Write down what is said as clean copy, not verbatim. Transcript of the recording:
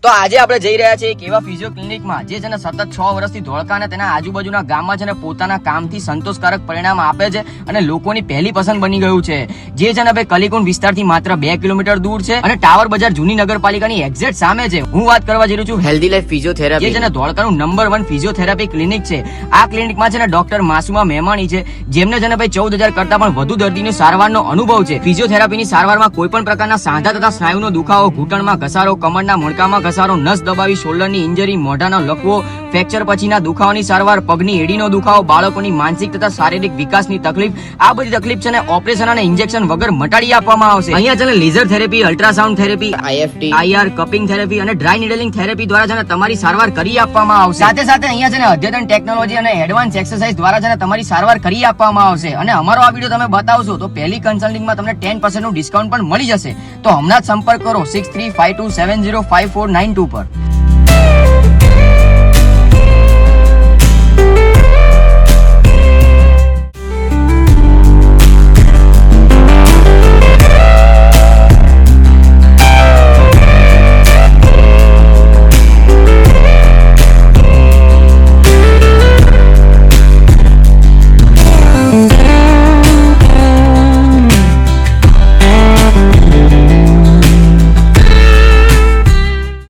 તો આજે આપણે જઈ રહ્યા છીએ એક એવા ફિઝિયો ક્લિનિકમાં જે છે ને સતત 6 વર્ષથી ધોળકા અને તેના આજુબાજુના ગામમાં છે ને પોતાના કામથી સંતોષકારક પરિણામ આપે છે અને લોકોની પહેલી પસંદ બની ગયું છે, જે છે ને ભાઈ કલીકુંડ વિસ્તારથી માત્ર 2 કિલોમીટર દૂર છે અને ટાવર બજાર જૂની નગરપાલિકાની એક્ઝેક્ટ સામે છે. હું વાત કરવા જઈ રહ્યો છું હેલ્ધી લાઈફ ફિઝિયોથેરાપી, જે છે ને ધોળકાનું નંબર 1 ફિઝિયોથેરાપી ક્લિનિક છે. આ ક્લિનિકમાં છે ને ડોક્ટર માસુમા મહેમાણી છે, જેમને છે ને ભાઈ 14,000 કરતા પણ વધુ દર્દીની સારવારનો અનુભવ છે. ફિઝિયોથેરાપીની સારવારમાં કોઈ પણ પ્રકારના સાંધા તથા સ્નાયુનો દુખાવો, ઘૂંટણમાં ઘસારો, કમરના મણકામાં ઘસારો, નસ દબાવી, શોલ્ડરની ઇન્જરી, મોઢાનો લકવો, ફ્રેક્ચર પછીના દુખાવાની સારવાર, પગની એડીનો દુખાવો, બાળકોની માનસિક તથા શારીરિક વિકાસની તકલીફ, આ બધી તકલીફ છે ને ઓપરેશન અને ઇન્જેક્શન વગર મટાડી આપવામાં આવશે. અહીંયા છે ને laser therapy, ultrasound therapy, IFT, IR, cupping therapy અને ડ્રાય નીડલિંગ થેરેપી દ્વારા છે ને તમારી સારવાર કરી આપવામાં આવશે. સાથે સાથે અહીંયા છે ને અદ્યતન ટેકનોલોજી અને એડવાન્સ એક્સરસાઇઝ દ્વારા છે ને તમારી સારવાર કરી આપવામાં આવશે. અને અમારો આ વિડીયો તમે બતાવશો તો પહેલી કન્સલ્ટિંગમાં તમને 10% નું ડિસ્કાઉન્ટ પણ મળી જશે. તો હમણાં જ સંપર્ક કરો 6352705492 પર.